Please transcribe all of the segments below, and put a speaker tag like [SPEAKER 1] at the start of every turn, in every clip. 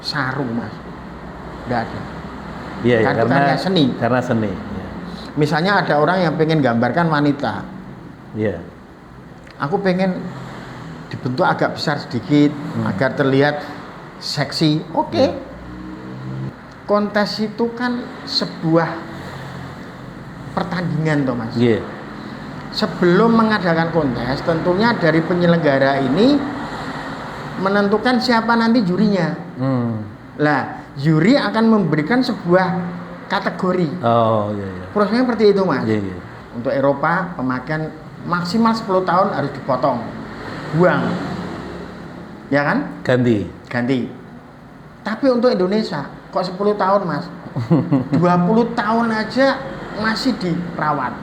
[SPEAKER 1] saru mas, nggak ada.
[SPEAKER 2] Iya, ya,
[SPEAKER 1] Karena seni.
[SPEAKER 2] Karena seni. Ya.
[SPEAKER 1] Misalnya ada orang yang pengen gambarkan wanita,
[SPEAKER 2] Iya.
[SPEAKER 1] aku pengen dibentuk agak besar sedikit agar terlihat seksi. Oke. Kontes itu kan sebuah pertandingan toh mas.
[SPEAKER 2] Iya.
[SPEAKER 1] Sebelum mengadakan kontes, tentunya dari penyelenggara ini menentukan siapa nanti jurinya. Lah, juri akan memberikan sebuah kategori.
[SPEAKER 2] Oh, iya, iya.
[SPEAKER 1] Prosesnya seperti itu mas.
[SPEAKER 2] Iya, iya.
[SPEAKER 1] Untuk Eropa pemakaian maksimal 10 tahun harus dipotong, buang, ya kan? Ganti. Tapi untuk Indonesia kok 10 tahun mas? 20 tahun aja masih dirawat.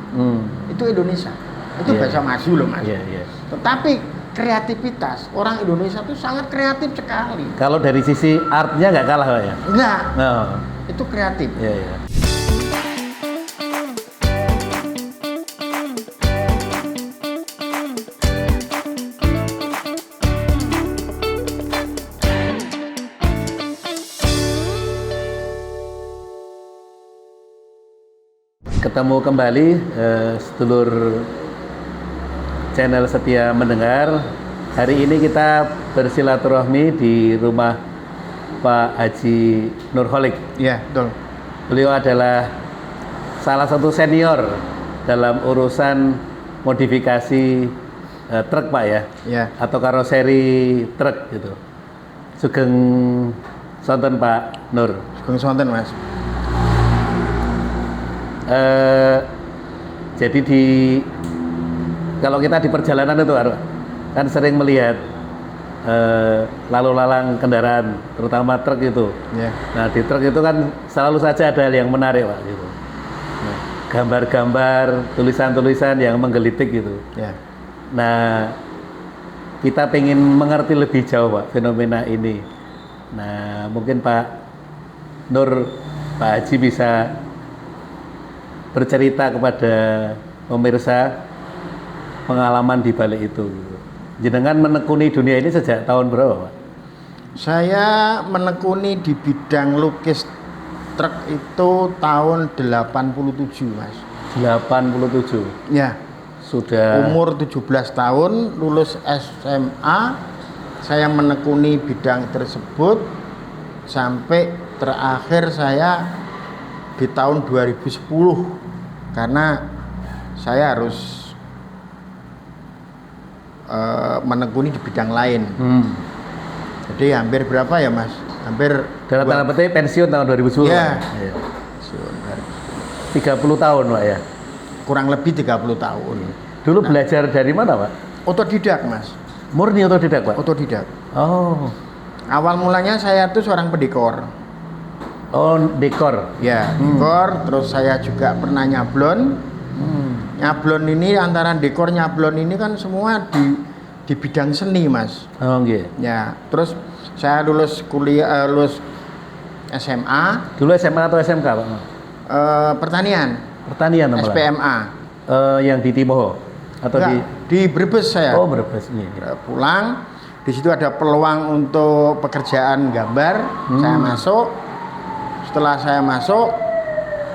[SPEAKER 1] Itu Indonesia. Itu bahasa maju loh mas.
[SPEAKER 2] Iya, iya.
[SPEAKER 1] Tetapi kreativitas orang Indonesia itu sangat kreatif sekali.
[SPEAKER 2] Kalau dari sisi artnya nggak kalah Pak ya?
[SPEAKER 1] Enggak.
[SPEAKER 2] Oh.
[SPEAKER 1] Itu kreatif.
[SPEAKER 2] Iya, iya. Ketemu kembali sedulur channel Setia Mendengar. Hari ini kita bersilaturahmi di rumah Pak Haji Nurholik.
[SPEAKER 1] Iya, betul.
[SPEAKER 2] Beliau adalah salah satu senior dalam urusan modifikasi truk Pak ya?
[SPEAKER 1] Iya.
[SPEAKER 2] Atau karoseri truk gitu. Sugeng sonten Pak Nur.
[SPEAKER 1] Sugeng sonten mas.
[SPEAKER 2] Jadi kalau kita di perjalanan itu kan sering melihat lalu lalang kendaraan, terutama truk itu.
[SPEAKER 1] Yeah.
[SPEAKER 2] Nah di truk itu kan selalu saja ada hal yang menarik Pak gitu. Nah, gambar-gambar, tulisan-tulisan yang menggelitik gitu.
[SPEAKER 1] Yeah.
[SPEAKER 2] Nah kita pengen mengerti lebih jauh Pak fenomena ini. Nah mungkin Pak Nur, Pak Haji bisa bercerita kepada pemirsa pengalaman di balik itu. Jenengan menekuni dunia ini sejak tahun berapa, Pak?
[SPEAKER 1] Saya menekuni di bidang lukis truk itu tahun 87, Mas.
[SPEAKER 2] 87.
[SPEAKER 1] Ya.
[SPEAKER 2] Sudah
[SPEAKER 1] umur 17 tahun, lulus SMA, saya menekuni bidang tersebut sampai terakhir saya di tahun 2010 karena saya harus menekuni di bidang lain. Jadi hampir berapa ya Mas? Hampir
[SPEAKER 2] dalam tanda petik pensiun tahun 2010.
[SPEAKER 1] Ya.
[SPEAKER 2] Ya.
[SPEAKER 1] Pensiun.
[SPEAKER 2] 30 tahun Pak ya?
[SPEAKER 1] Kurang lebih 30 tahun.
[SPEAKER 2] Dulu belajar dari mana Pak?
[SPEAKER 1] Otodidak Mas.
[SPEAKER 2] Murni otodidak Pak?
[SPEAKER 1] Otodidak.
[SPEAKER 2] Oh.
[SPEAKER 1] Awal mulanya saya tuh seorang pendekor.
[SPEAKER 2] Oh, dekor.
[SPEAKER 1] Ya, dekor. Terus saya juga pernah nyablon. Nyablon ini antara dekor nyablon ini kan semua di bidang seni, Mas.
[SPEAKER 2] Oh, nggih.
[SPEAKER 1] Ya, terus saya lulus kuliah, lulus SMA.
[SPEAKER 2] Dulu SMA atau SMK, Pak?
[SPEAKER 1] Pertanian.
[SPEAKER 2] Pertanian, Pak.
[SPEAKER 1] SPMA.
[SPEAKER 2] Yang di Timoho atau
[SPEAKER 1] Enggak, di Brebes saya.
[SPEAKER 2] Oh, Brebes nih.
[SPEAKER 1] Pulang, di situ ada peluang untuk pekerjaan gambar. Saya masuk. Setelah saya masuk,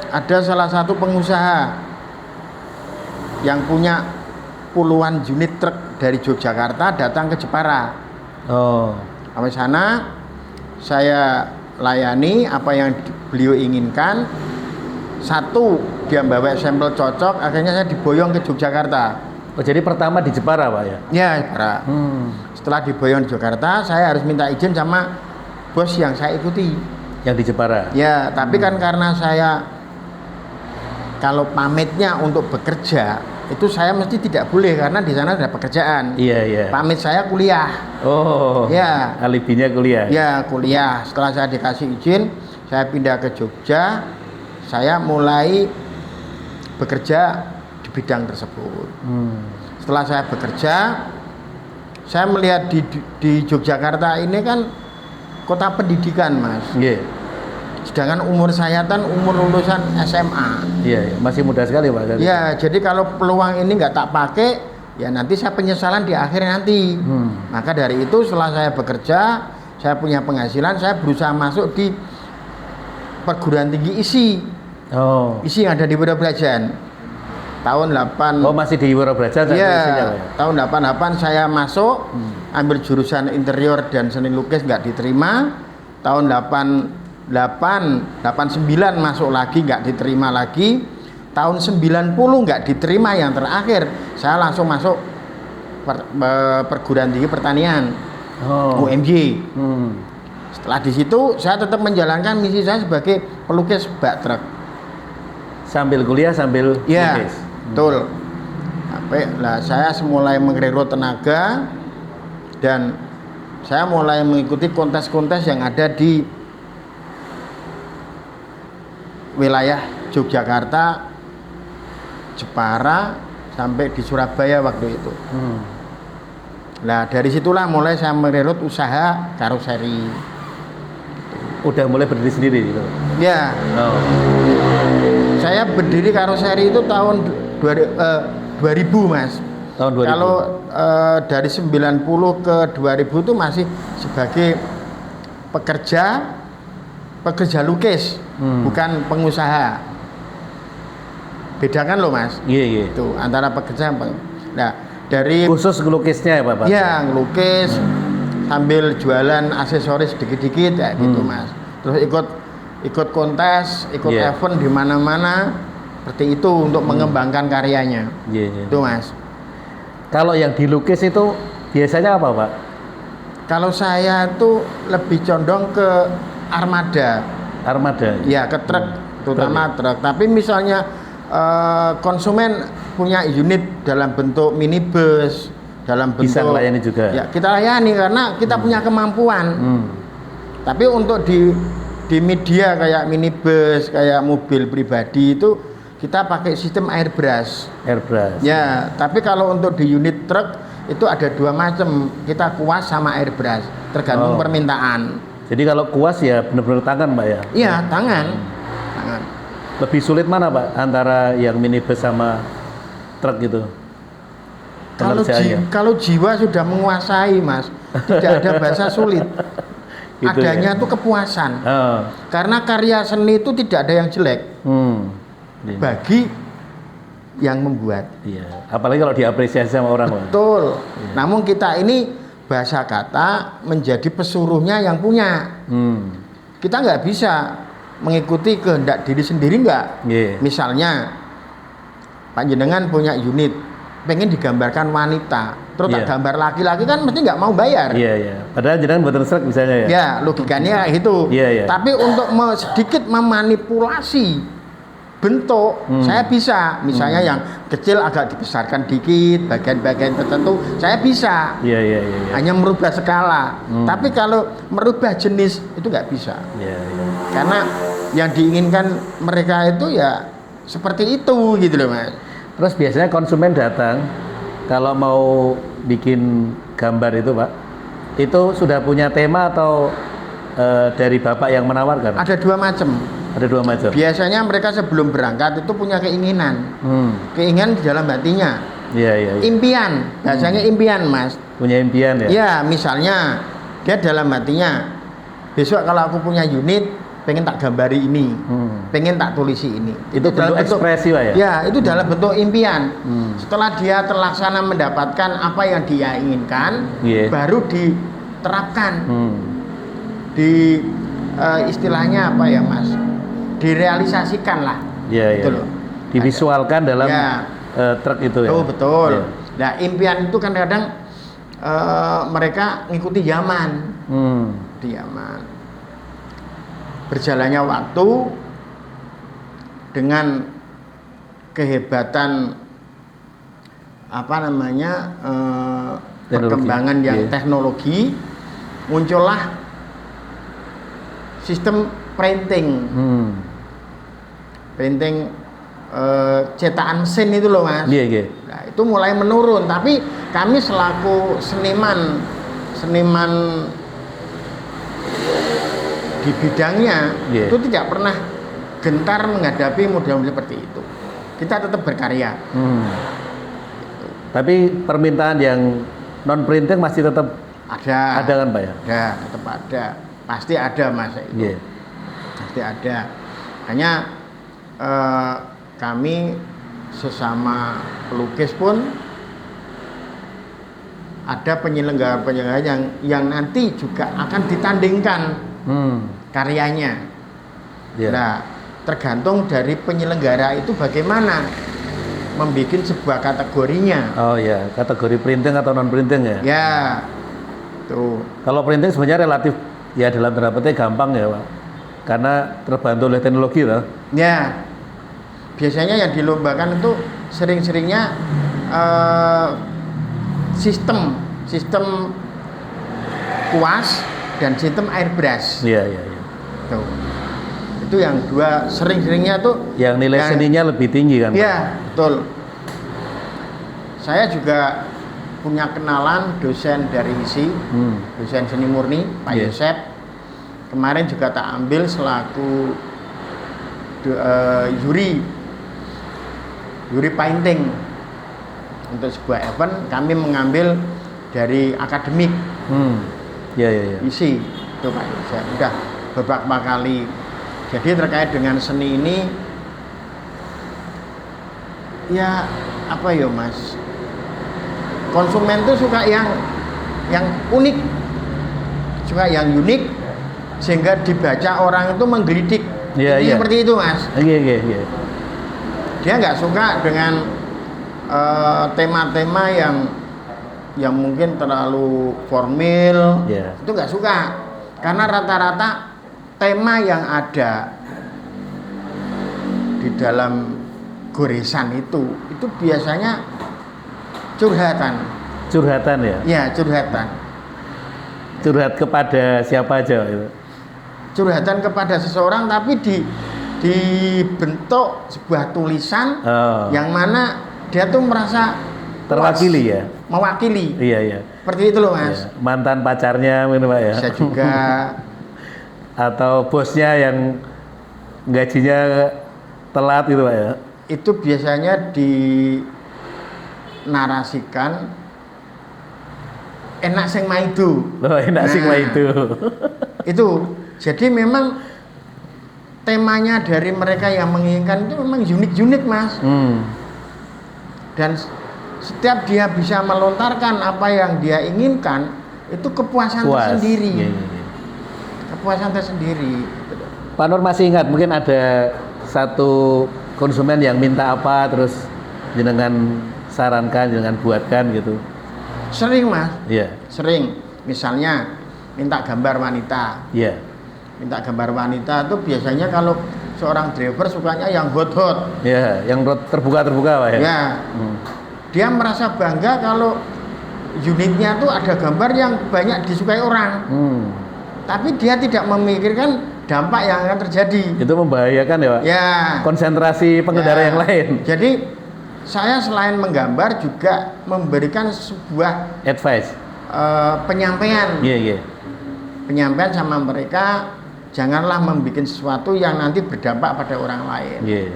[SPEAKER 1] ada salah satu pengusaha yang punya puluhan unit truk dari Yogyakarta datang ke Jepara.
[SPEAKER 2] Oh.
[SPEAKER 1] Sampai sana, saya layani apa yang beliau inginkan. Satu, dia bawa sampel cocok, akhirnya saya diboyong ke Yogyakarta.
[SPEAKER 2] Oh, jadi pertama di Jepara, Pak ya?
[SPEAKER 1] Ya, Jepara. Setelah diboyong di Jakarta, saya harus minta izin sama bos yang saya ikuti.
[SPEAKER 2] Yang di Jepara?
[SPEAKER 1] Ya, tapi kan karena saya kalau pamitnya untuk bekerja, itu saya mesti tidak boleh karena di sana ada pekerjaan.
[SPEAKER 2] Iya, iya.
[SPEAKER 1] Pamit saya kuliah.
[SPEAKER 2] Oh.
[SPEAKER 1] Ya.
[SPEAKER 2] Alibinya kuliah.
[SPEAKER 1] Ya, kuliah. Setelah saya dikasih izin, saya pindah ke Jogja. Saya mulai bekerja di bidang tersebut. Setelah saya bekerja, saya melihat di Yogyakarta ini kan kota pendidikan, Mas.
[SPEAKER 2] Yeah.
[SPEAKER 1] Sedangkan umur saya kan umur lulusan SMA.
[SPEAKER 2] Iya, yeah, masih muda sekali Pak.
[SPEAKER 1] Ya, jadi kalau peluang ini nggak tak pakai, ya nanti saya penyesalan di akhir nanti. Maka dari itu setelah saya bekerja, saya punya penghasilan, saya berusaha masuk di perguruan tinggi ISI. ISI yang ada di Wonobrajan. Tahun 8.
[SPEAKER 2] Oh, masih di Wonobrajan?
[SPEAKER 1] Iya, tahun 88 saya masuk, ambil jurusan interior dan seni lukis, nggak diterima. Tahun 89 masuk lagi, nggak diterima lagi. Tahun 90 nggak diterima yang terakhir, saya langsung masuk perguruan tinggi pertanian, UMY. Setelah di situ saya tetap menjalankan misi saya sebagai pelukis bak truk.
[SPEAKER 2] Sambil kuliah sambil lukis.
[SPEAKER 1] Betul. Sampai lah saya mulai mengerekrut tenaga dan saya mulai mengikuti kontes-kontes yang ada di wilayah Yogyakarta, Jepara, sampai di Surabaya waktu itu. Nah dari situlah mulai saya merekrut usaha karoseri.
[SPEAKER 2] Udah mulai berdiri sendiri gitu?
[SPEAKER 1] Ya. Saya berdiri karoseri itu tahun 2000 Mas.
[SPEAKER 2] Tahun 2000.
[SPEAKER 1] Kalau dari 90 ke 2000 itu masih sebagai pekerja lukis, bukan pengusaha. Bedakan loh Mas.
[SPEAKER 2] Iya.
[SPEAKER 1] Itu antara pekerja. Nah, dari
[SPEAKER 2] khusus ngelukisnya ya Pak?
[SPEAKER 1] Iya, ngelukis sambil jualan aksesoris dikit-dikit ya gitu Mas. Terus ikut kontes, event di mana-mana seperti itu untuk mengembangkan karyanya. Itu Mas.
[SPEAKER 2] Kalau yang dilukis itu biasanya apa Pak?
[SPEAKER 1] Kalau saya tuh lebih condong ke armada.
[SPEAKER 2] Armada?
[SPEAKER 1] Ya, ke truk, terutama truk. Tapi misalnya konsumen punya unit dalam bentuk minibus, dalam bentuk
[SPEAKER 2] bisa melayani juga.
[SPEAKER 1] Ya, kita layani karena kita punya kemampuan. Tapi untuk di media kayak minibus, kayak mobil pribadi itu kita pakai sistem airbrush. Ya, tapi kalau untuk di unit truk itu ada dua macam, kita kuas sama airbrush, tergantung permintaan.
[SPEAKER 2] Jadi kalau kuas ya benar-benar tangan Pak ya?
[SPEAKER 1] Iya, tangan.
[SPEAKER 2] Lebih sulit mana Pak antara yang minibus sama truk gitu?
[SPEAKER 1] Kalau jiwa sudah menguasai Mas, tidak ada bahasa sulit. Gitu adanya itu kepuasan. Karena karya seni itu tidak ada yang jelek. Bagi yang membuat.
[SPEAKER 2] Iya. Apalagi kalau diapresiasi sama orang.
[SPEAKER 1] Betul. Namun kita ini bahasa kata menjadi pesuruhnya yang punya. Kita nggak bisa mengikuti kehendak diri sendiri nggak. Misalnya panjenengan punya unit, pengen digambarkan wanita, terus tak gambar laki-laki kan mesti nggak mau bayar.
[SPEAKER 2] Padahal jenengan buatan truk misalnya ya.
[SPEAKER 1] Ya, logikanya itu. Tapi untuk sedikit memanipulasi bentuk, saya bisa. Misalnya yang kecil agak dibesarkan dikit, bagian-bagian tertentu, saya bisa. Hanya merubah skala. Tapi kalau merubah jenis itu nggak bisa. Karena yang diinginkan mereka itu ya seperti itu gitu loh Mas.
[SPEAKER 2] Terus biasanya konsumen datang kalau mau bikin gambar itu Pak, itu sudah punya tema atau dari Bapak yang menawarkan?
[SPEAKER 1] Ada dua macam. Biasanya mereka sebelum berangkat itu punya keinginan. Keinginan di dalam hatinya. Impian, biasanya impian Mas.
[SPEAKER 2] Punya impian ya?
[SPEAKER 1] Ya, misalnya dia dalam hatinya, besok kalau aku punya unit, pengen tak gambari ini, pengen tak tulisi ini.
[SPEAKER 2] Itu bentuk ekspresi Pak ya?
[SPEAKER 1] Ya, itu dalam bentuk impian. Setelah dia terlaksana mendapatkan apa yang dia inginkan, baru diterapkan. Di istilahnya apa ya Mas? Direalisasikan lah. Gitu loh.
[SPEAKER 2] Divisualkan dalam truk itu ya?
[SPEAKER 1] Betul. Nah, impian itu kan kadang mereka ngikuti zaman. Di zaman. Berjalannya waktu dengan kehebatan perkembangan yang teknologi, muncullah sistem printing. Printing cetakan mesin itu loh Mas. Nah, itu mulai menurun, tapi kami selaku seniman di bidangnya itu tidak pernah gentar menghadapi model seperti itu. Kita tetap berkarya.
[SPEAKER 2] Tapi permintaan yang non printing masih tetap
[SPEAKER 1] Ada.
[SPEAKER 2] Ada kan Pak ya?
[SPEAKER 1] Ada, tetap ada. Pasti ada Mas itu.
[SPEAKER 2] Iya.
[SPEAKER 1] Pasti ada. Hanya kami sesama pelukis pun ada penyelenggara yang nanti juga akan ditandingkan karyanya.
[SPEAKER 2] Yeah.
[SPEAKER 1] Nah, tergantung dari penyelenggara itu bagaimana membuat sebuah kategorinya.
[SPEAKER 2] Oh ya, kategori printing atau non printing ya?
[SPEAKER 1] Ya, tuh.
[SPEAKER 2] Kalau printing sebenarnya relatif ya dalam tanda petik gampang ya Pak, karena terbantu oleh teknologi loh.
[SPEAKER 1] Ya, biasanya yang dilombakan itu sering-seringnya sistem kuas dan sistem airbrush.
[SPEAKER 2] Iya iya. Iya.
[SPEAKER 1] Tuh. Itu yang dua sering-seringnya tuh.
[SPEAKER 2] Yang nilai seninya lebih tinggi kan?
[SPEAKER 1] Iya, betul. Saya juga punya kenalan dosen dari ISI, dosen seni murni, Pak Yosep. Kemarin juga tak ambil selaku juri painting untuk sebuah event. Kami mengambil dari akademik.
[SPEAKER 2] Iya.
[SPEAKER 1] ISI itu Pak Yosep. Udah beberapa kali. Jadi terkait dengan seni ini, ya apa ya Mas? Konsumen tuh suka yang unik, suka yang unik, sehingga dibaca orang itu menggelitik.
[SPEAKER 2] Iya.
[SPEAKER 1] Seperti itu Mas.
[SPEAKER 2] Iya.
[SPEAKER 1] Dia nggak suka dengan tema-tema yang mungkin terlalu formal. Itu nggak suka, karena rata-rata tema yang ada di dalam goresan itu biasanya curhatan ya? Ya, curhatan.
[SPEAKER 2] Curhat kepada siapa aja itu?
[SPEAKER 1] Curhatan kepada seseorang, tapi dibentuk sebuah tulisan yang mana dia tuh merasa
[SPEAKER 2] terwakili ya?
[SPEAKER 1] Mewakili.
[SPEAKER 2] Iya.
[SPEAKER 1] Seperti itu loh Mas.
[SPEAKER 2] Iya. Mantan pacarnya mungkin Pak ya?
[SPEAKER 1] Bisa juga.
[SPEAKER 2] Atau bosnya yang gajinya telat gitu Pak ya?
[SPEAKER 1] Itu biasanya dinarasikan enak sing maidu.
[SPEAKER 2] Oh, enak sing maidu.
[SPEAKER 1] Itu. Jadi memang temanya dari mereka yang menginginkan itu memang unik-unik Mas. Dan setiap dia bisa melontarkan apa yang dia inginkan, itu kepuasan tersendiri.
[SPEAKER 2] Iya.
[SPEAKER 1] Kepuasan tersendiri.
[SPEAKER 2] Pak Nur masih ingat mungkin ada satu konsumen yang minta apa terus jenengan sarankan, jenengan buatkan gitu?
[SPEAKER 1] Sering Mas.
[SPEAKER 2] Iya.
[SPEAKER 1] Sering. Misalnya minta gambar wanita.
[SPEAKER 2] Iya.
[SPEAKER 1] Minta gambar wanita itu biasanya kalau seorang driver sukanya yang hot-hot.
[SPEAKER 2] Iya, yang terbuka Pak ya.
[SPEAKER 1] Ya. Dia merasa bangga kalau unitnya tuh ada gambar yang banyak disukai orang. Tapi dia tidak memikirkan dampak yang akan terjadi. Itu
[SPEAKER 2] membahayakan ya Pak?
[SPEAKER 1] Ya.
[SPEAKER 2] Konsentrasi pengendara yang lain.
[SPEAKER 1] Jadi saya selain menggambar juga memberikan sebuah
[SPEAKER 2] advice,
[SPEAKER 1] penyampaian.
[SPEAKER 2] Iya.
[SPEAKER 1] Penyampaian sama mereka, janganlah membuat sesuatu yang nanti berdampak pada orang lain.
[SPEAKER 2] Iya.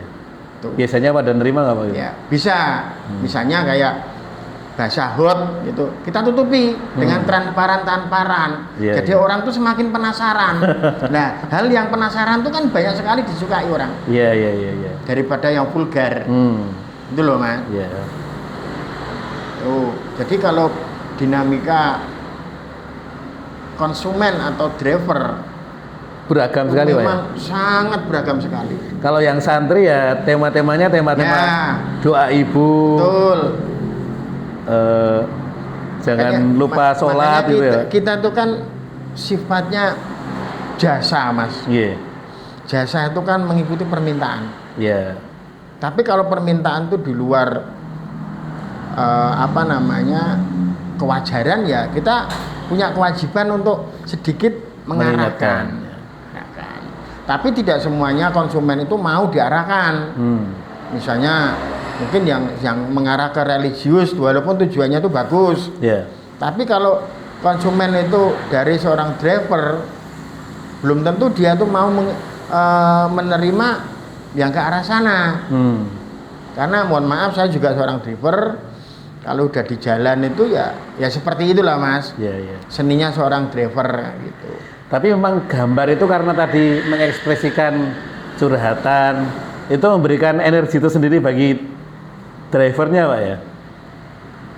[SPEAKER 2] Biasanya pada nerima nggak Pak?
[SPEAKER 1] Ya, bisa. Misalnya kayak basah hot gitu, kita tutupi dengan transparan. Jadi orang tuh semakin penasaran. Nah, hal yang penasaran tuh kan banyak sekali disukai orang.
[SPEAKER 2] Iya.
[SPEAKER 1] Daripada yang vulgar. Itu loh Mas.
[SPEAKER 2] Iya.
[SPEAKER 1] Jadi kalau dinamika konsumen atau driver
[SPEAKER 2] beragam sekali Pak ya?
[SPEAKER 1] Sangat beragam sekali.
[SPEAKER 2] Kalau yang santri ya tema-temanya doa ibu.
[SPEAKER 1] Betul.
[SPEAKER 2] Jangan lupa sholat gitu ya.
[SPEAKER 1] Kita tuh kan sifatnya jasa Mas.
[SPEAKER 2] Iya.
[SPEAKER 1] Jasa itu kan mengikuti permintaan.
[SPEAKER 2] Iya.
[SPEAKER 1] Tapi kalau permintaan itu di luar kewajaran, ya kita punya kewajiban untuk sedikit mengarahkan. Tapi tidak semuanya konsumen itu mau diarahkan. Misalnya mungkin yang mengarah ke religius walaupun tujuannya itu bagus. Tapi kalau konsumen itu dari seorang driver, belum tentu dia tuh mau menerima yang ke arah sana. Karena mohon maaf, saya juga seorang driver, Kalau udah di jalan itu ya seperti itulah Mas.
[SPEAKER 2] Iya.
[SPEAKER 1] Seninya seorang driver gitu.
[SPEAKER 2] Tapi memang gambar itu karena tadi mengekspresikan curhatan, itu memberikan energi itu sendiri bagi drivernya Pak ya?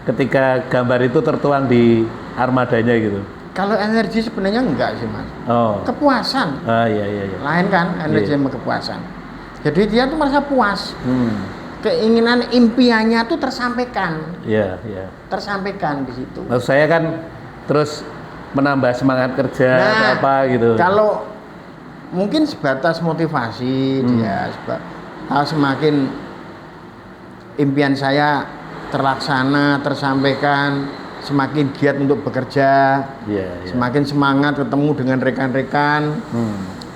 [SPEAKER 2] Ketika gambar itu tertuang di armadanya gitu.
[SPEAKER 1] Kalau energi sebenarnya enggak sih Mas.
[SPEAKER 2] Oh.
[SPEAKER 1] Kepuasan.
[SPEAKER 2] Iya.
[SPEAKER 1] Lain kan energi sama kepuasan. Jadi dia tuh merasa puas. Keinginan impiannya tuh tersampaikan.
[SPEAKER 2] Iya.
[SPEAKER 1] Tersampaikan di situ.
[SPEAKER 2] Maksud saya kan terus menambah semangat kerja atau apa gitu.
[SPEAKER 1] Kalau mungkin sebatas motivasi dia semakin impian saya terlaksana, tersampaikan, semakin giat untuk bekerja, semakin semangat ketemu dengan rekan-rekan,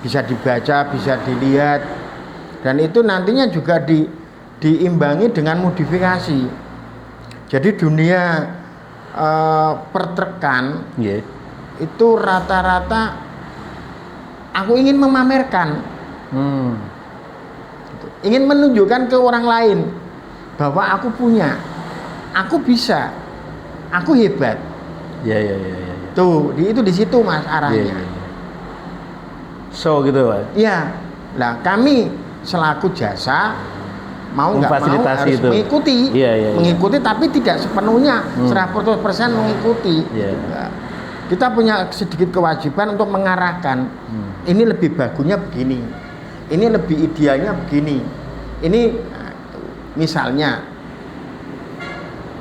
[SPEAKER 1] bisa dibaca, bisa dilihat, dan itu nantinya juga diimbangi dengan modifikasi. Jadi dunia pertrekan itu rata-rata aku ingin memamerkan, ingin menunjukkan ke orang lain bahwa aku punya, aku bisa, aku hebat.
[SPEAKER 2] Iya.
[SPEAKER 1] Tuh, itu di situ Mas arahnya.
[SPEAKER 2] So gitu Pak.
[SPEAKER 1] Iya. Nah, kami selaku jasa mau nggak mau harus itu mengikuti, mengikuti tapi tidak sepenuhnya 100% mengikuti. Gitu. Kita punya sedikit kewajiban untuk mengarahkan. Ini lebih bagusnya begini, ini lebih idealnya begini. Ini misalnya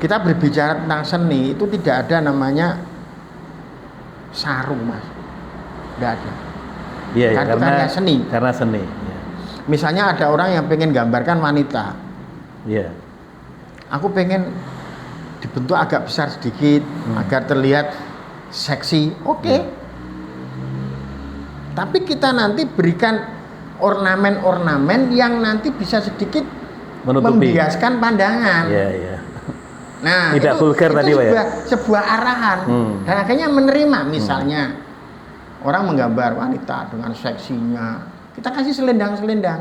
[SPEAKER 1] kita berbicara tentang seni itu tidak ada namanya sarung Mas, tidak ada.
[SPEAKER 2] Karena
[SPEAKER 1] seni.
[SPEAKER 2] Karena seni.
[SPEAKER 1] Misalnya ada orang yang pengen gambarkan wanita. Aku pengen dibentuk agak besar sedikit agar terlihat seksi. Oke. Tapi kita nanti berikan ornamen-ornamen yang nanti bisa sedikit membiaskan pandangan. Nah,
[SPEAKER 2] tidak vulgar tadi Pak ya.
[SPEAKER 1] Sebuah arahan. Dan akhirnya menerima misalnya orang menggambar wanita dengan seksinya. Kita kasih selendang-selendang.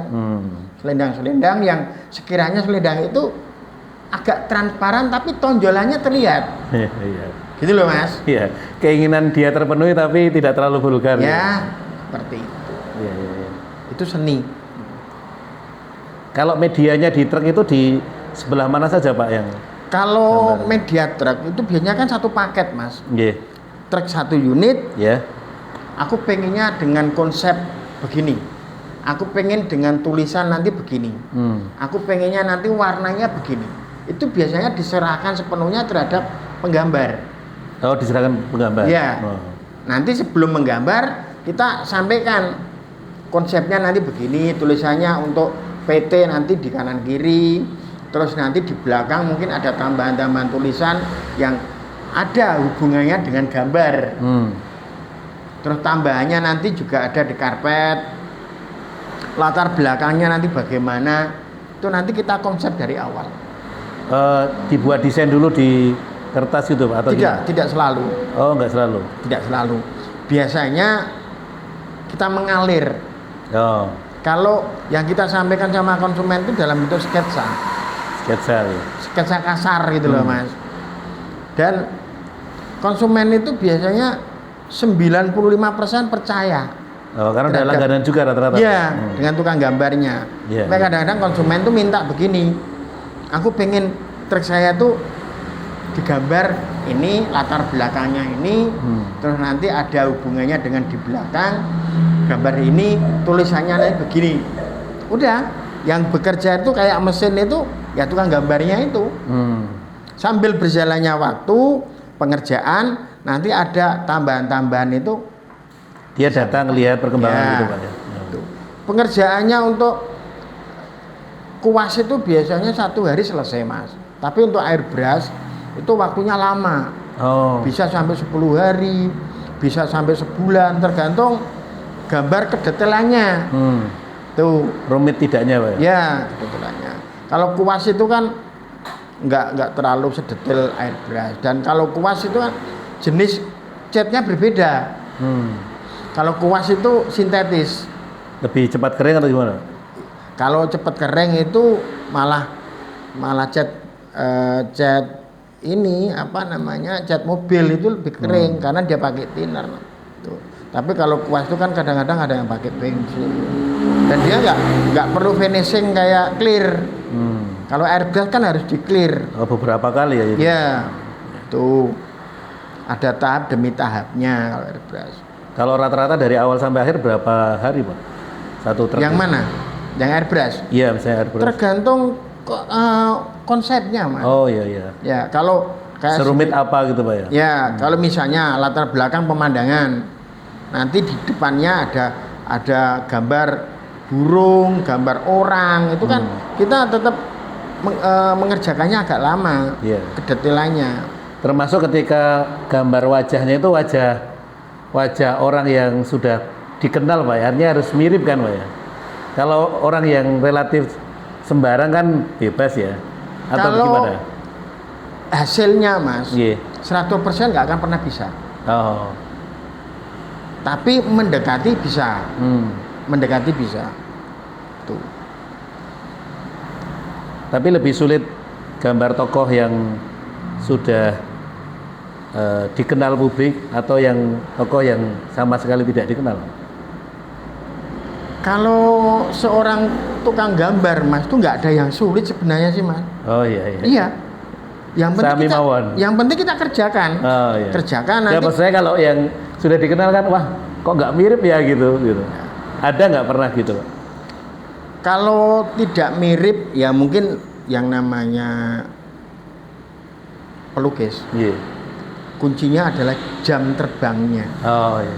[SPEAKER 1] Selendang-selendang yang sekiranya selendang itu agak transparan tapi tonjolannya terlihat. Gitu loh Mas.
[SPEAKER 2] Keinginan dia terpenuhi tapi tidak terlalu vulgar.
[SPEAKER 1] Seperti itu. Itu seni.
[SPEAKER 2] Kalau medianya di truk itu di sebelah mana saja Pak yang?
[SPEAKER 1] Kalau media truk itu biasanya kan satu paket Mas. Truk 1 unit. Aku pengennya dengan konsep begini. Aku pengen dengan tulisan nanti begini. Aku pengennya nanti warnanya begini. Itu biasanya diserahkan sepenuhnya terhadap penggambar.
[SPEAKER 2] Oh, diserahkan penggambar.
[SPEAKER 1] Nanti sebelum menggambar kita sampaikan konsepnya nanti begini, tulisannya untuk PT nanti di kanan kiri, terus nanti di belakang mungkin ada tambahan-tambahan tulisan yang ada hubungannya dengan gambar. Terus tambahannya nanti juga ada di karpet, latar belakangnya nanti bagaimana, itu nanti kita konsep dari awal.
[SPEAKER 2] Dibuat desain dulu di kertas gitu Pak? Atau
[SPEAKER 1] tidak selalu.
[SPEAKER 2] Oh, enggak selalu? Tidak
[SPEAKER 1] selalu. Biasanya kita mengalir. Kalau yang kita sampaikan sama konsumen itu dalam bentuk sketsa. Sketsa kasar gitu loh Mas. Dan konsumen itu biasanya 95% percaya.
[SPEAKER 2] Karena ada langganan juga rata-rata.
[SPEAKER 1] Dengan tukang gambarnya. Tapi kadang-kadang konsumen tuh minta begini. Aku pengen truk saya tuh digambar ini, latar belakangnya ini, terus nanti ada hubungannya dengan di belakang gambar ini, tulisannya nanti begini. Udah, yang bekerja itu kayak mesin itu ya tukang gambarnya itu. Sambil berjalannya waktu pengerjaan nanti ada tambahan-tambahan itu
[SPEAKER 2] dia datang lihat perkembangan gitu Pak ya.
[SPEAKER 1] Pengerjaannya untuk kuas itu biasanya 1 hari selesai Mas. Tapi untuk airbrush itu waktunya lama. Bisa sampai 10 hari, bisa sampai sebulan, tergantung gambar kedetailannya. Tuh
[SPEAKER 2] rumit tidaknya Pak
[SPEAKER 1] ya? Kedetailannya. Kalau kuas itu kan nggak terlalu sedetail airbrush, dan kalau kuas itu kan jenis catnya berbeda. Kalau kuas itu sintetis.
[SPEAKER 2] Lebih cepat kering atau gimana?
[SPEAKER 1] Kalau cepat kering itu malah cat ini apa namanya cat mobil itu lebih kering karena dia pakai thinner. Tuh. Tapi kalau kuas itu kan kadang-kadang ada yang pakai bensin dan dia nggak perlu finishing kayak clear. Kalau airbrush kan harus di clear.
[SPEAKER 2] Oh, beberapa kali ya?
[SPEAKER 1] Ya, tuh ada tahap demi tahapnya kalau airbrush.
[SPEAKER 2] Kalau rata-rata dari awal sampai akhir berapa hari, Pak? Satu truk.
[SPEAKER 1] Yang mana? Yang airbrush?
[SPEAKER 2] Iya, misalnya airbrush.
[SPEAKER 1] Tergantung konsepnya, Mas.
[SPEAKER 2] Oh iya iya.
[SPEAKER 1] Ya, kalau kayak
[SPEAKER 2] serumit apa gitu, Pak ya?
[SPEAKER 1] Ya, kalau misalnya latar belakang pemandangan, nanti di depannya ada gambar burung, gambar orang, itu kan kita tetap mengerjakannya agak lama, kedetailannya.
[SPEAKER 2] Termasuk ketika gambar wajahnya itu wajah orang yang sudah dikenal, Pak ya, artinya harus mirip kan, Pak ya. Kalau orang yang relatif sembarang kan bebas ya, atau
[SPEAKER 1] kalau
[SPEAKER 2] gimana?
[SPEAKER 1] Hasilnya, Mas, 100% nggak akan pernah bisa.
[SPEAKER 2] Oh.
[SPEAKER 1] Tapi mendekati bisa, mendekati bisa. Tuh.
[SPEAKER 2] Tapi lebih sulit gambar tokoh yang sudah dikenal publik atau yang tokoh yang sama sekali tidak dikenal.
[SPEAKER 1] Kalau seorang tukang gambar, Mas, itu nggak ada yang sulit sebenarnya sih, Mas.
[SPEAKER 2] Oh iya iya.
[SPEAKER 1] Iya. Yang penting kita kerjakan.
[SPEAKER 2] Oh, iya.
[SPEAKER 1] Kerjakan
[SPEAKER 2] ya,
[SPEAKER 1] nanti.
[SPEAKER 2] maksudnya kalau yang sudah dikenal kan, wah kok nggak mirip ya gitu. Ada nggak pernah gitu?
[SPEAKER 1] Kalau tidak mirip, ya mungkin yang namanya pelukis. Kuncinya adalah jam terbangnya.
[SPEAKER 2] Oh iya.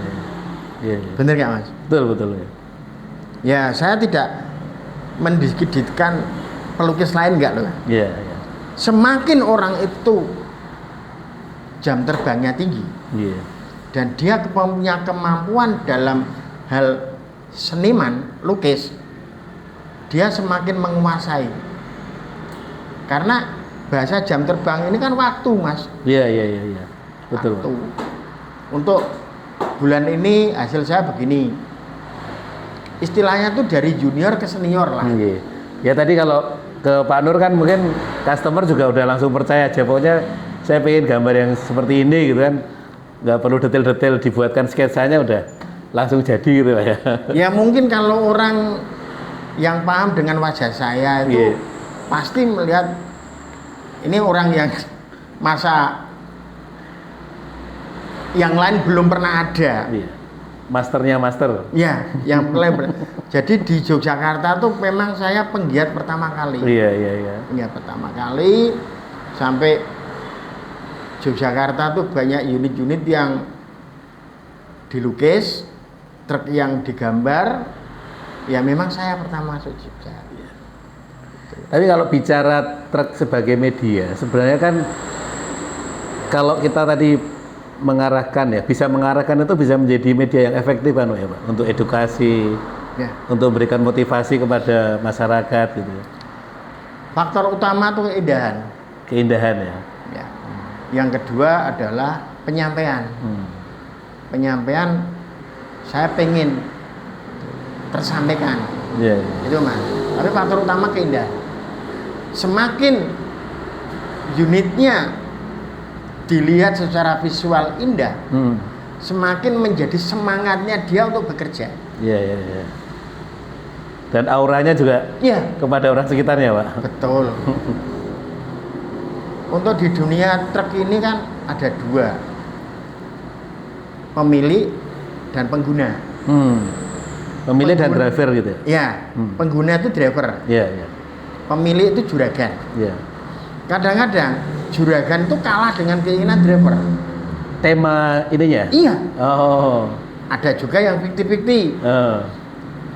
[SPEAKER 2] Iya.
[SPEAKER 1] Bener nggak, Mas?
[SPEAKER 2] Betul ya.
[SPEAKER 1] Ya, saya tidak mendiskreditkan pelukis lain nggak loh.
[SPEAKER 2] Iya.
[SPEAKER 1] Semakin orang itu jam terbangnya tinggi, dan dia punya kemampuan dalam hal seniman lukis, dia semakin menguasai. Karena bahasa jam terbang ini kan waktu, Mas.
[SPEAKER 2] Iya. Betul.
[SPEAKER 1] Waktu. Untuk bulan ini hasil saya begini. Istilahnya tuh dari junior ke senior lah.
[SPEAKER 2] Ya tadi kalau ke Pak Nur kan mungkin customer juga udah langsung percaya aja, pokoknya saya pengen gambar yang seperti ini gitu kan, nggak perlu detail-detail dibuatkan sketsanya, udah langsung jadi gitu Pak ya.
[SPEAKER 1] Ya mungkin kalau orang yang paham dengan wajah saya itu pasti melihat ini orang yang masa yang lain belum pernah ada.
[SPEAKER 2] Masternya master.
[SPEAKER 1] Ya, yang jadi di Yogyakarta tuh memang saya penggiat pertama kali.
[SPEAKER 2] Iya.
[SPEAKER 1] Penggiat pertama kali sampai Yogyakarta tuh banyak unit-unit yang dilukis, truk yang digambar. Ya memang saya pertama masuk Jogja.
[SPEAKER 2] Tapi kalau bicara truk sebagai media, sebenarnya kan kalau kita tadi mengarahkan ya, bisa mengarahkan itu bisa menjadi media yang efektif kan ya Pak, untuk edukasi, untuk memberikan motivasi kepada masyarakat gitu.
[SPEAKER 1] Faktor utama itu keindahan.
[SPEAKER 2] Keindahan ya.
[SPEAKER 1] Yang kedua adalah penyampaian. Penyampaian saya pengen tersampaikan. Itu Mas. Tapi faktor utama keindahan. Semakin unitnya dilihat secara visual indah, semakin menjadi semangatnya dia untuk bekerja.
[SPEAKER 2] Iya. Dan auranya juga kepada orang sekitarnya, Pak.
[SPEAKER 1] Betul. Untuk di dunia truk ini kan ada dua, pemilik dan pengguna.
[SPEAKER 2] Pemilik dan driver gitu ya?
[SPEAKER 1] Iya, pengguna itu driver.
[SPEAKER 2] Iya. Pemilik
[SPEAKER 1] itu juragan.
[SPEAKER 2] Iya.
[SPEAKER 1] Kadang-kadang juragan itu kalah dengan keinginan driver.
[SPEAKER 2] Tema ininya?
[SPEAKER 1] Iya.
[SPEAKER 2] Oh.
[SPEAKER 1] Ada juga yang fiktif-fiktif.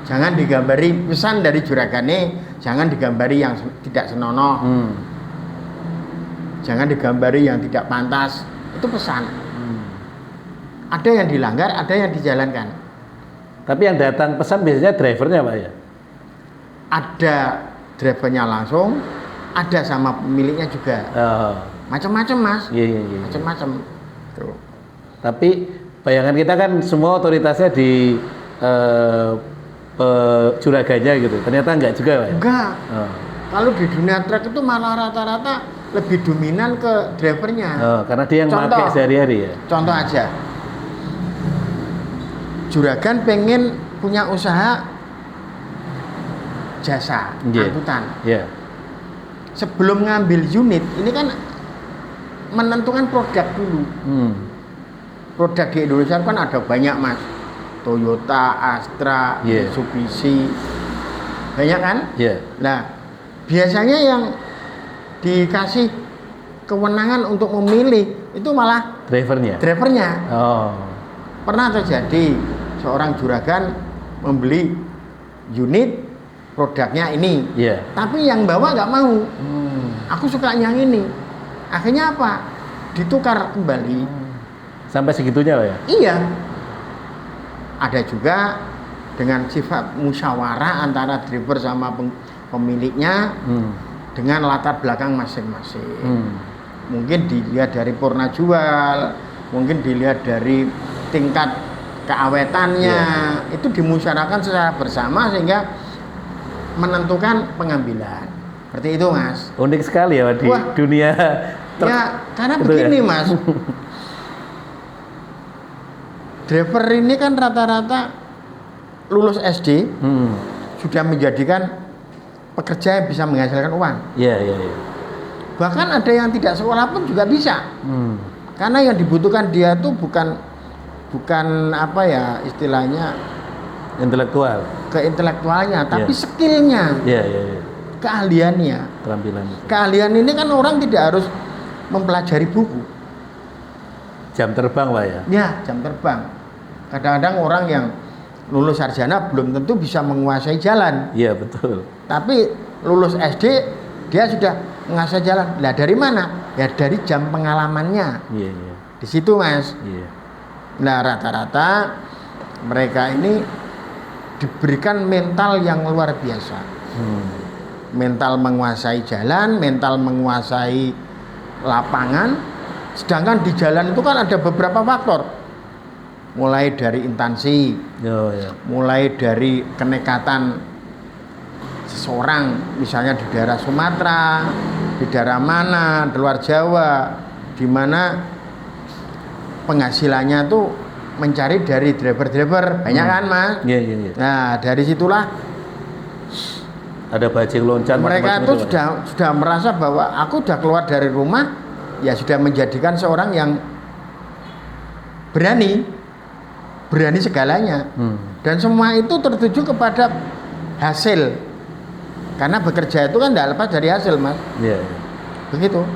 [SPEAKER 1] Jangan digambari pesan dari juragannya, jangan digambari yang tidak senonoh. Jangan digambari yang tidak pantas. Itu pesan. Ada yang dilanggar, ada yang dijalankan.
[SPEAKER 2] Tapi yang datang pesan biasanya drivernya Pak ya?
[SPEAKER 1] Ada drivernya langsung, ada sama pemiliknya juga. Macam-macam Mas.
[SPEAKER 2] Iya.
[SPEAKER 1] Macam-macam.
[SPEAKER 2] Tapi bayangan kita kan semua otoritasnya di juraganya gitu. Ternyata enggak juga Pak ya?
[SPEAKER 1] Enggak. Kalau di dunia truk itu malah rata-rata lebih dominan ke drivernya.
[SPEAKER 2] Oh, karena dia yang pakai sehari-hari ya.
[SPEAKER 1] Contoh aja, juragan pengen punya usaha jasa angkutan. Sebelum ngambil unit, ini kan menentukan produk dulu. Produk di Indonesia kan ada banyak mas, Toyota, Astra, Mitsubishi, banyak kan? Nah, biasanya yang dikasih kewenangan untuk memilih itu malah drivernya.
[SPEAKER 2] Oh.
[SPEAKER 1] Pernah terjadi seorang juragan membeli unit produknya ini, tapi yang bawa nggak mau. Aku suka yang ini. Akhirnya apa? Ditukar kembali.
[SPEAKER 2] Sampai segitunya ya?
[SPEAKER 1] Iya. Ada juga dengan sifat musyawarah antara driver sama pemiliknya dengan latar belakang masing-masing. Mungkin dilihat dari purna jual, mungkin dilihat dari tingkat keawetannya, itu dimusyawarahkan secara bersama sehingga menentukan pengambilan. Seperti itu mas.
[SPEAKER 2] Unik sekali ya di dunia
[SPEAKER 1] ya, karena begini mas, driver ini kan rata-rata lulus SD, sudah menjadikan pekerja yang bisa menghasilkan uang. Bahkan ada yang tidak sekolah pun juga bisa. Karena yang dibutuhkan dia tuh bukan apa ya istilahnya keintelektualnya, tapi skillnya, keahliannya, keahlian ini kan orang tidak harus mempelajari buku.
[SPEAKER 2] Jam terbang lah ya.
[SPEAKER 1] Ya, jam terbang. Kadang-kadang orang yang lulus sarjana belum tentu bisa menguasai jalan.
[SPEAKER 2] Iya betul.
[SPEAKER 1] Tapi lulus SD dia sudah menguasai jalan. Lah dari mana? Ya dari jam pengalamannya. Di situ mas. Nah rata-rata mereka ini diberikan mental yang luar biasa. Mental menguasai jalan, mental menguasai lapangan. Sedangkan di jalan itu kan ada beberapa faktor. Mulai dari intansi, mulai dari kenekatan seseorang, misalnya di daerah Sumatera, di daerah mana, di luar Jawa, di mana penghasilannya tuh mencari dari driver-driver, banyak kan mas? Nah dari situlah
[SPEAKER 2] ada bajing loncat.
[SPEAKER 1] Mereka itu sudah merasa bahwa aku sudah keluar dari rumah, ya sudah menjadikan seorang yang berani segalanya, dan semua itu tertuju kepada hasil, karena bekerja itu kan tidak lepas dari hasil mas. Begitu.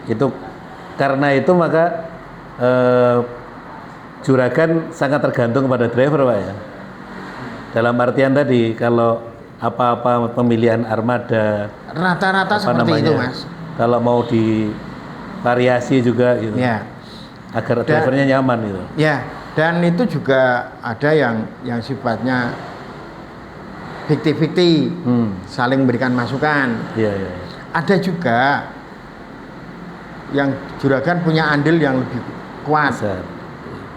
[SPEAKER 1] Itu
[SPEAKER 2] karena itu maka juragan sangat tergantung kepada driver pak ya. Dalam artian tadi kalau apa-apa pemilihan armada
[SPEAKER 1] rata-rata seperti itu mas.
[SPEAKER 2] Kalau mau di variasi juga gitu. Agar drivernya nyaman gitu.
[SPEAKER 1] Dan itu juga ada yang sifatnya fiktif-fiktif, saling memberikan masukan. Ada juga yang juragan punya andil yang lebih kuat.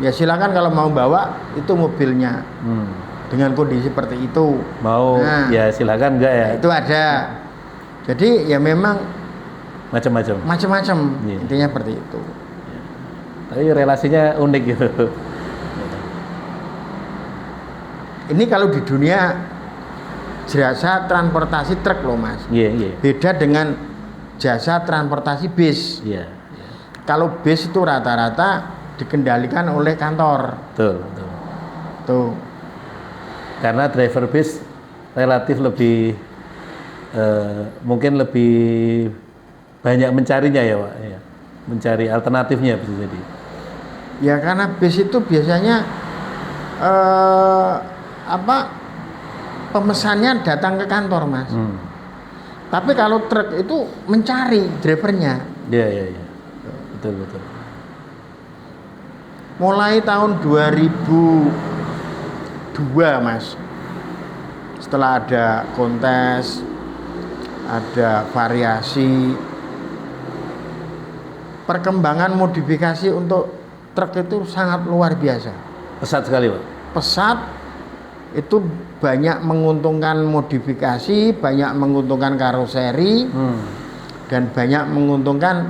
[SPEAKER 1] Ya silakan kalau mau bawa itu mobilnya dengan kondisi seperti itu.
[SPEAKER 2] Ya silakan enggak ya.
[SPEAKER 1] Itu ada. Jadi ya memang macam-macam. Intinya seperti itu.
[SPEAKER 2] Tapi relasinya unik gitu.
[SPEAKER 1] Ini kalau di dunia jasa transportasi truk loh mas. Beda dengan jasa transportasi bis. Kalau bis itu rata-rata dikendalikan oleh kantor. Tuh.
[SPEAKER 2] Karena driver bis relatif lebih mungkin lebih banyak mencarinya ya pak. Mencari alternatifnya bisa jadi. Ya
[SPEAKER 1] karena bis itu biasanya pemesannya datang ke kantor mas. Tapi kalau truk itu mencari drivernya. Betul. Mulai tahun 2002 mas, setelah ada kontes, ada variasi, perkembangan modifikasi untuk truk itu sangat luar biasa.
[SPEAKER 2] Pesat sekali pak.
[SPEAKER 1] Pesat itu banyak menguntungkan modifikasi, banyak menguntungkan karoseri, dan banyak menguntungkan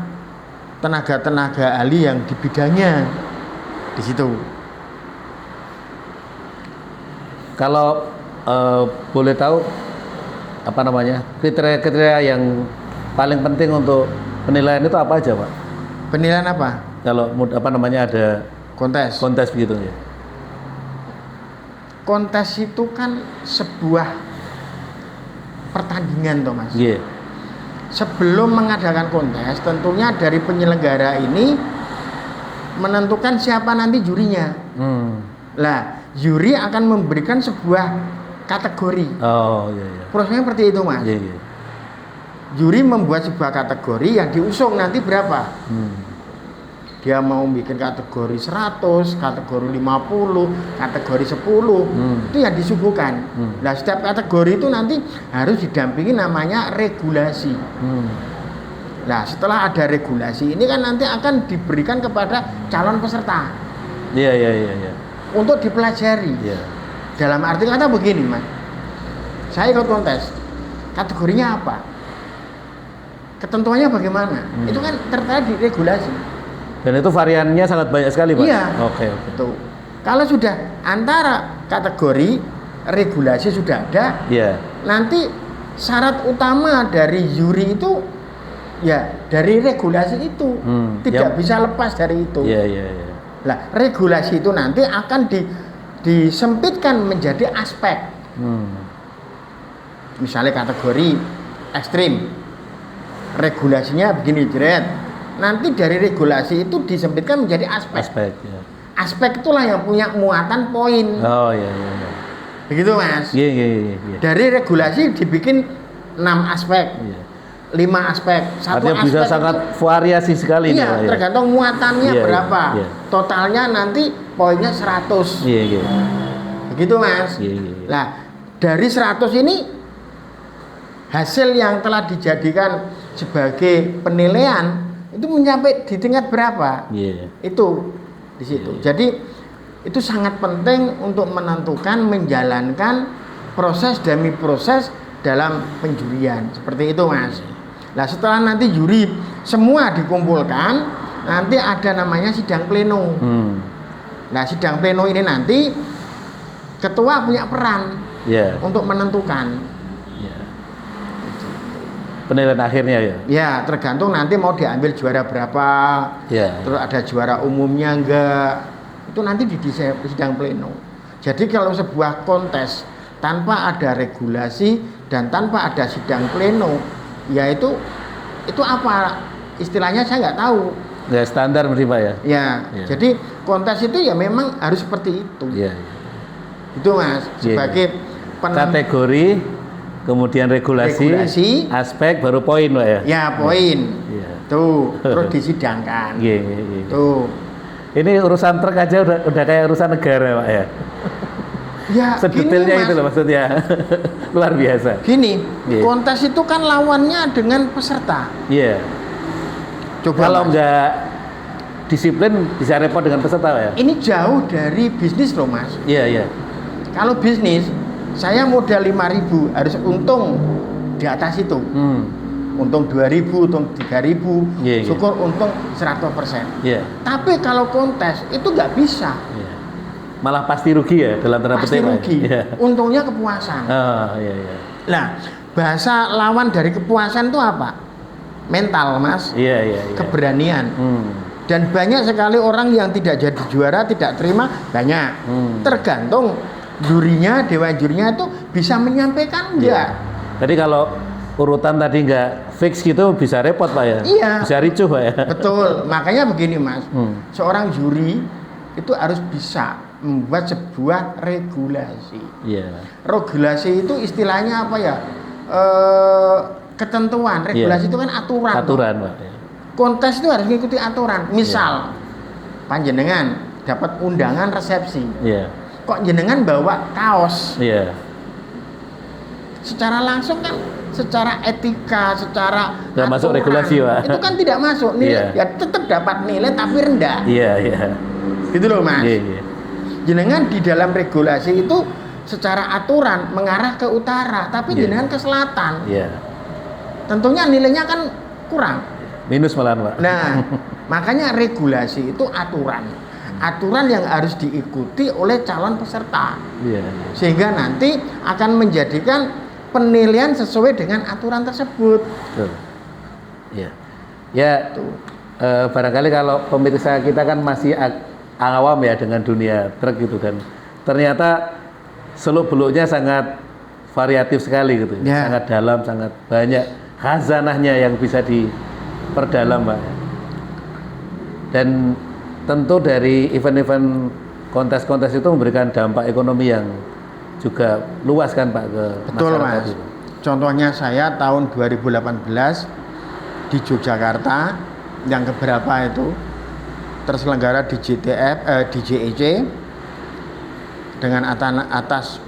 [SPEAKER 1] tenaga-tenaga ahli yang di bidangnya di situ.
[SPEAKER 2] Kalau boleh tahu apa namanya kriteria-kriteria yang paling penting untuk penilaian itu apa aja, Pak?
[SPEAKER 1] Penilaian apa?
[SPEAKER 2] Kalau apa namanya ada kontes begitu ya.
[SPEAKER 1] Kontes itu kan sebuah pertandingan, Thomas.
[SPEAKER 2] Iya.
[SPEAKER 1] Sebelum mengadakan kontes, tentunya dari penyelenggara ini menentukan siapa nanti jurinya. Lah, juri akan memberikan sebuah kategori.
[SPEAKER 2] Oh iya iya.
[SPEAKER 1] Prosesnya seperti itu, Mas.
[SPEAKER 2] Iya iya.
[SPEAKER 1] Juri membuat sebuah kategori yang diusung nanti berapa. Dia mau bikin kategori 100, kategori 50, kategori 10, itu yang disuguhkan. Nah, setiap kategori itu nanti harus didampingi namanya regulasi. Nah, setelah ada regulasi ini kan nanti akan diberikan kepada calon peserta.
[SPEAKER 2] Iya iya iya iya.
[SPEAKER 1] Untuk dipelajari.
[SPEAKER 2] Iya.
[SPEAKER 1] Dalam arti kata begini, Mas. Saya ikut kontes. Kategorinya apa? Ketentuannya bagaimana? Itu kan tertera di regulasi.
[SPEAKER 2] Dan itu variannya sangat banyak sekali, Pak?
[SPEAKER 1] Iya.
[SPEAKER 2] Oke.
[SPEAKER 1] Tuh. Kalau sudah antara kategori regulasi sudah ada,
[SPEAKER 2] Iya.
[SPEAKER 1] nanti syarat utama dari juri itu ya dari regulasi itu. Tidak bisa lepas dari itu.
[SPEAKER 2] Iya, iya, iya.
[SPEAKER 1] Nah, regulasi itu nanti akan disempitkan menjadi aspek. Misalnya kategori ekstrim. Regulasinya begini, jeret. Nanti dari regulasi itu disempitkan menjadi aspek.
[SPEAKER 2] Ya.
[SPEAKER 1] Aspek itulah yang punya muatan poin.
[SPEAKER 2] Oh iya iya iya.
[SPEAKER 1] Begitu, Mas.
[SPEAKER 2] Iya iya iya.
[SPEAKER 1] Dari regulasi dibikin 6 aspek.
[SPEAKER 2] Iya.
[SPEAKER 1] 5 aspek. Satu
[SPEAKER 2] artinya
[SPEAKER 1] aspek
[SPEAKER 2] bisa sangat variasi sekali.
[SPEAKER 1] Iya,
[SPEAKER 2] nih,
[SPEAKER 1] tergantung muatannya
[SPEAKER 2] iya,
[SPEAKER 1] berapa.
[SPEAKER 2] Iya.
[SPEAKER 1] Totalnya nanti poinnya 100.
[SPEAKER 2] Iya iya.
[SPEAKER 1] Begitu, Mas.
[SPEAKER 2] Iya iya.
[SPEAKER 1] Nah, dari 100 ini hasil yang telah dijadikan sebagai penilaian itu mencapai di tingkat berapa? Itu di situ. Jadi itu sangat penting untuk menentukan menjalankan proses demi proses dalam penjurian. Seperti itu, Mas. Nah, setelah nanti juri semua dikumpulkan, nanti ada namanya sidang pleno. Nah, sidang pleno ini nanti ketua punya peran untuk menentukan.
[SPEAKER 2] Penilaian akhirnya ya?
[SPEAKER 1] Ya, tergantung nanti mau diambil juara berapa. Terus ada juara umumnya enggak. Itu nanti di sidang pleno. Jadi kalau sebuah kontes tanpa ada regulasi dan tanpa ada sidang pleno, ya itu apa istilahnya saya nggak tahu.
[SPEAKER 2] Ya standar berarti, Pak ya?
[SPEAKER 1] Ya. Jadi kontes itu ya memang harus seperti itu. Itu, Mas, sebagai kategori.
[SPEAKER 2] Kemudian regulasi, aspek, baru poin, Pak ya?
[SPEAKER 1] Ya, poin. Tuh, terus disidangkan. Tuh.
[SPEAKER 2] Ini urusan truk aja udah kayak urusan negara, Pak ya?
[SPEAKER 1] Ya,
[SPEAKER 2] sedetailnya itu loh maksudnya. Luar biasa.
[SPEAKER 1] Gini, kontes itu kan lawannya dengan peserta.
[SPEAKER 2] Iya.
[SPEAKER 1] Coba
[SPEAKER 2] kalau nggak disiplin bisa repot dengan peserta, Pak ya?
[SPEAKER 1] Ini jauh dari bisnis loh, Mas.
[SPEAKER 2] Iya, iya.
[SPEAKER 1] Kalau bisnis saya modal 5.000 harus untung di atas itu. Untung 2.000, untung 3.000, syukur untung 100%. Tapi kalau kontes itu nggak bisa.
[SPEAKER 2] Malah pasti rugi ya dalam tanda petik.
[SPEAKER 1] Pasti rugi. Untungnya kepuasan. Nah, bahasa lawan dari kepuasan itu apa? Mental, Mas. Keberanian. Dan banyak sekali orang yang tidak jadi juara, tidak terima, banyak. Tergantung jurinya, dewan jurinya itu bisa menyampaikan enggak.
[SPEAKER 2] Jadi kalau urutan tadi enggak fix gitu bisa repot, Pak ya?
[SPEAKER 1] Iya.
[SPEAKER 2] Bisa ricuh, Pak ya?
[SPEAKER 1] Betul. Makanya begini, Mas. Seorang juri itu harus bisa membuat sebuah regulasi. Regulasi itu istilahnya apa ya? Ketentuan. Regulasi itu kan aturan.
[SPEAKER 2] Aturan, Pak.
[SPEAKER 1] Kontes itu harus mengikuti aturan. Misal panjenengan dapat undangan resepsi. Kok jenengan bawa kaos? Secara langsung kan, secara etika, secara
[SPEAKER 2] nggak masuk regulasi, Pak.
[SPEAKER 1] Itu kan tidak masuk nilai. Ya tetap dapat nilai tapi rendah. Gitu loh, Mas. Jenengan di dalam regulasi itu secara aturan mengarah ke utara, tapi jenengan ke selatan. Tentunya nilainya kan kurang.
[SPEAKER 2] Minus malah Pak.
[SPEAKER 1] Nah, makanya regulasi itu aturan yang harus diikuti oleh calon peserta.
[SPEAKER 2] Iya.
[SPEAKER 1] Sehingga nanti akan menjadikan penilaian sesuai dengan aturan tersebut.
[SPEAKER 2] Betul. Iya. Ya, barangkali kalau pemirsa kita kan masih awam ya dengan dunia truk gitu, dan ternyata seluk-beluknya sangat variatif sekali gitu.
[SPEAKER 1] Ya.
[SPEAKER 2] Sangat dalam, sangat banyak khazanahnya yang bisa diperdalam, Pak. Dan tentu dari event-event kontes-kontes itu memberikan dampak ekonomi yang juga luas kan Pak ke
[SPEAKER 1] Betul
[SPEAKER 2] masyarakat
[SPEAKER 1] Mas.
[SPEAKER 2] itu.
[SPEAKER 1] Contohnya saya tahun 2018 di Yogyakarta yang keberapa itu terselenggara di di JEC dengan atas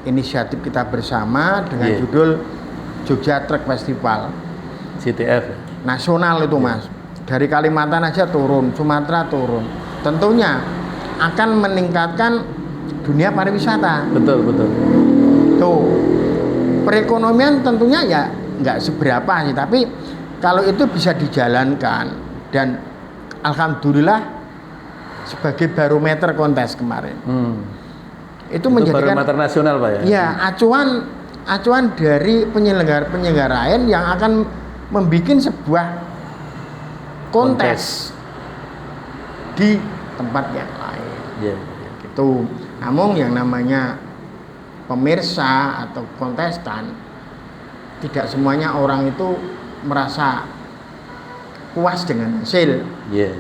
[SPEAKER 1] inisiatif kita bersama dengan judul Jogja Truck Festival
[SPEAKER 2] JTF
[SPEAKER 1] nasional itu Mas. Dari Kalimantan aja turun, Sumatera turun. Tentunya akan meningkatkan dunia pariwisata.
[SPEAKER 2] Betul.
[SPEAKER 1] Tuh, perekonomian tentunya ya nggak seberapa sih, tapi kalau itu bisa dijalankan dan alhamdulillah sebagai barometer kontes kemarin. Itu menjadikan
[SPEAKER 2] barometer nasional Pak ya.
[SPEAKER 1] Ya, acuan dari penyelenggara lain yang akan membuat sebuah kontes di tempat yang lain.
[SPEAKER 2] Iya.
[SPEAKER 1] Gitu. Namun yang namanya pemirsa atau kontestan tidak semuanya orang itu merasa puas dengan hasil.
[SPEAKER 2] Iya.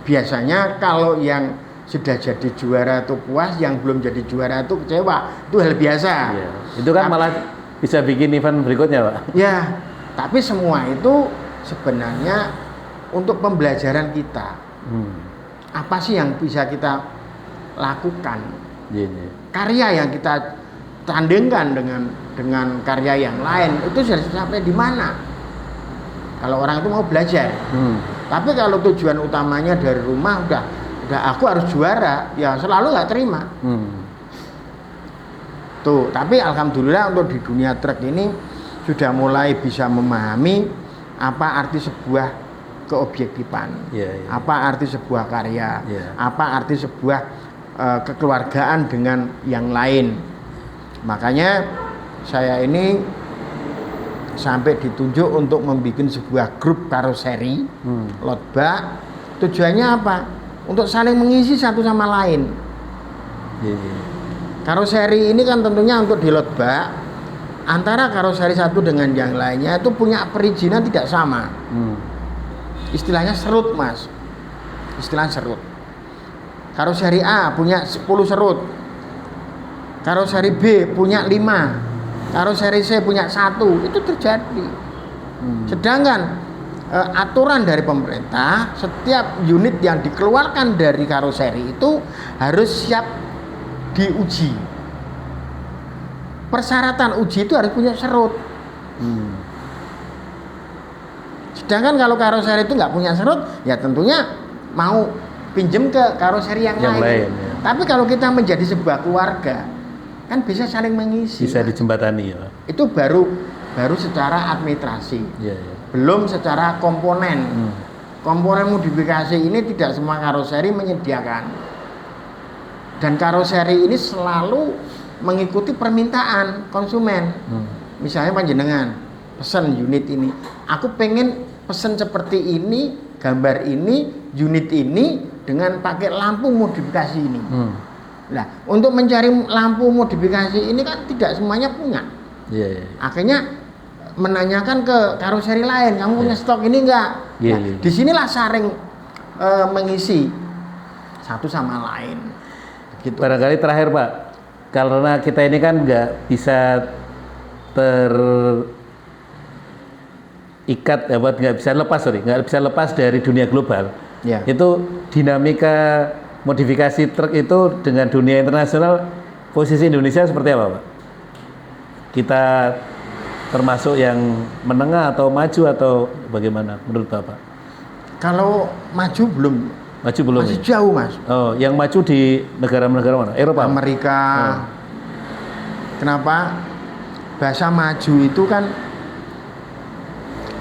[SPEAKER 1] Biasanya kalau yang sudah jadi juara itu puas, yang belum jadi juara itu kecewa. Itu hal biasa.
[SPEAKER 2] Iya. Itu kan malah bisa bikin event berikutnya Pak.
[SPEAKER 1] Ya, tapi semua itu sebenarnya untuk pembelajaran kita. Apa sih yang bisa kita lakukan? Karya yang kita tandingkan dengan karya yang lain itu sudah sampai di mana? Kalau orang itu mau belajar. Tapi kalau tujuan utamanya dari rumah udah aku harus juara, ya selalu nggak terima. Tuh, tapi alhamdulillah untuk di dunia truk ini sudah mulai bisa memahami apa arti sebuah keobjektifan, apa arti sebuah karya, apa arti sebuah kekeluargaan dengan yang lain. Makanya saya ini sampai ditunjuk untuk membuat sebuah grup karoseri lotba. Tujuannya apa? Untuk saling mengisi satu sama lain. Karoseri ini kan tentunya untuk di lotba antara karoseri satu dengan yang lainnya itu punya perizinan tidak sama. Istilahnya serut Mas. Istilah serut. Karoseri A punya 10 serut. Karoseri B punya 5. Karoseri C punya 1. Itu terjadi. Sedangkan aturan dari pemerintah, setiap unit yang dikeluarkan dari karoseri itu harus siap diuji. Persyaratan uji itu harus punya serut. Sedangkan kalau karoseri itu nggak punya serut, ya tentunya mau pinjem ke karoseri yang lain. Ya. Tapi kalau kita menjadi sebuah keluarga, kan bisa saling mengisi.
[SPEAKER 2] Bisa dijembatani ya.
[SPEAKER 1] Itu baru secara administrasi. Belum secara komponen. Komponen modifikasi ini tidak semua karoseri menyediakan. Dan karoseri ini selalu mengikuti permintaan konsumen. Misalnya panjenengan pesan unit ini, aku pengen pesan seperti ini, gambar ini, unit ini dengan pakai lampu modifikasi ini. Nah, untuk mencari lampu modifikasi ini kan tidak semuanya punya. Akhirnya menanyakan ke karoseri lain, kamu punya stok ini enggak? Disinilah saring mengisi satu sama lain.
[SPEAKER 2] Gitu. Barangkali terakhir Pak, karena kita ini kan nggak bisa terikat, nggak bisa lepas dari dunia global. Itu dinamika modifikasi truk itu dengan dunia internasional, posisi Indonesia seperti apa Pak? Kita termasuk yang menengah atau maju atau bagaimana menurut Bapak?
[SPEAKER 1] Kalau maju belum. Masih jauh Mas.
[SPEAKER 2] Oh, yang maju di negara-negara mana? Eropa?
[SPEAKER 1] Amerika. Kenapa? Bahasa maju itu kan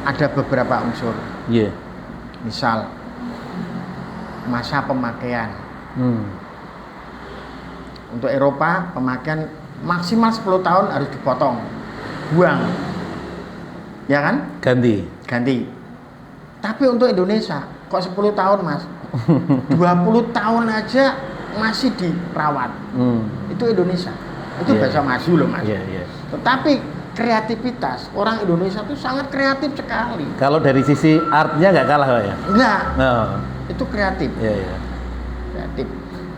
[SPEAKER 1] ada beberapa unsur.
[SPEAKER 2] Iya.
[SPEAKER 1] Misal masa pemakaian. Untuk Eropa pemakaian maksimal 10 tahun harus dipotong, buang, ya kan?
[SPEAKER 2] Ganti.
[SPEAKER 1] Tapi untuk Indonesia kok 10 tahun mas? 20 tahun aja masih dirawat. Itu Indonesia. Itu bahasa maju loh mas. Tetapi kreativitas orang Indonesia itu sangat kreatif sekali.
[SPEAKER 2] Kalau dari sisi artnya nggak kalah Pak ya?
[SPEAKER 1] Enggak. Itu kreatif. Kreatif.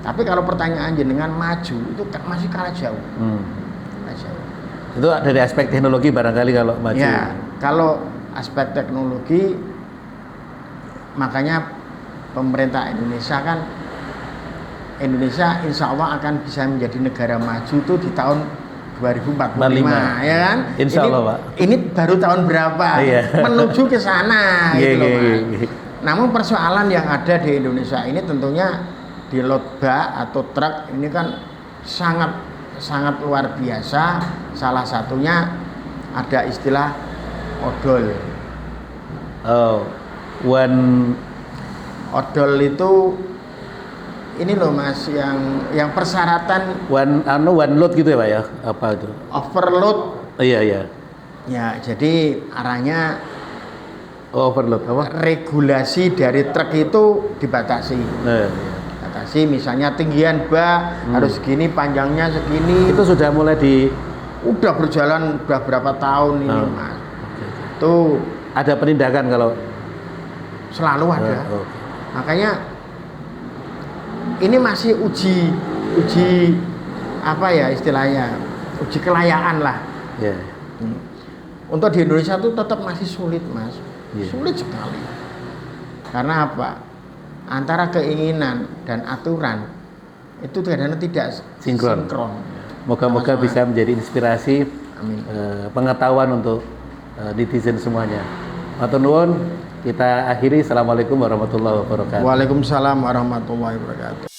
[SPEAKER 1] Tapi kalau pertanyaan jenengan maju itu masih kalah jauh. Itu
[SPEAKER 2] dari aspek teknologi barangkali kalau maju.
[SPEAKER 1] Ya, kalau aspek teknologi makanya pemerintah Indonesia insya Allah akan bisa menjadi negara maju itu di tahun 2045 ya kan?
[SPEAKER 2] Insya Allah Pak.
[SPEAKER 1] Ini baru tahun berapa? Menuju ke sana gitu loh Mas. Namun persoalan yang ada di Indonesia ini tentunya di load bak atau truk ini kan sangat luar biasa. Salah satunya ada istilah odol. Odol itu ini loh Mas yang persyaratan
[SPEAKER 2] one load gitu ya Pak ya? Apa itu?
[SPEAKER 1] Overload.
[SPEAKER 2] Iya.
[SPEAKER 1] Ya, jadi arahnya
[SPEAKER 2] overload apa?
[SPEAKER 1] Regulasi dari truk itu dibatasi. Batasi misalnya tinggian bak harus segini, panjangnya segini.
[SPEAKER 2] Itu sudah mulai
[SPEAKER 1] udah berjalan udah berapa tahun ini Mas. Itu
[SPEAKER 2] ada penindakan kalau
[SPEAKER 1] selalu ada. Makanya ini masih uji apa ya istilahnya, uji kelayakan lah. Untuk di Indonesia itu tetap masih sulit Mas. Sulit sekali. Karena apa? Antara keinginan dan aturan itu kadang-kadang tidak sinkron.
[SPEAKER 2] Moga-moga bisa menjadi inspirasi, pengetahuan untuk netizen semuanya. Matur nuwun, kita akhiri. Assalamualaikum warahmatullahi wabarakatuh.
[SPEAKER 1] Waalaikumsalam warahmatullahi wabarakatuh.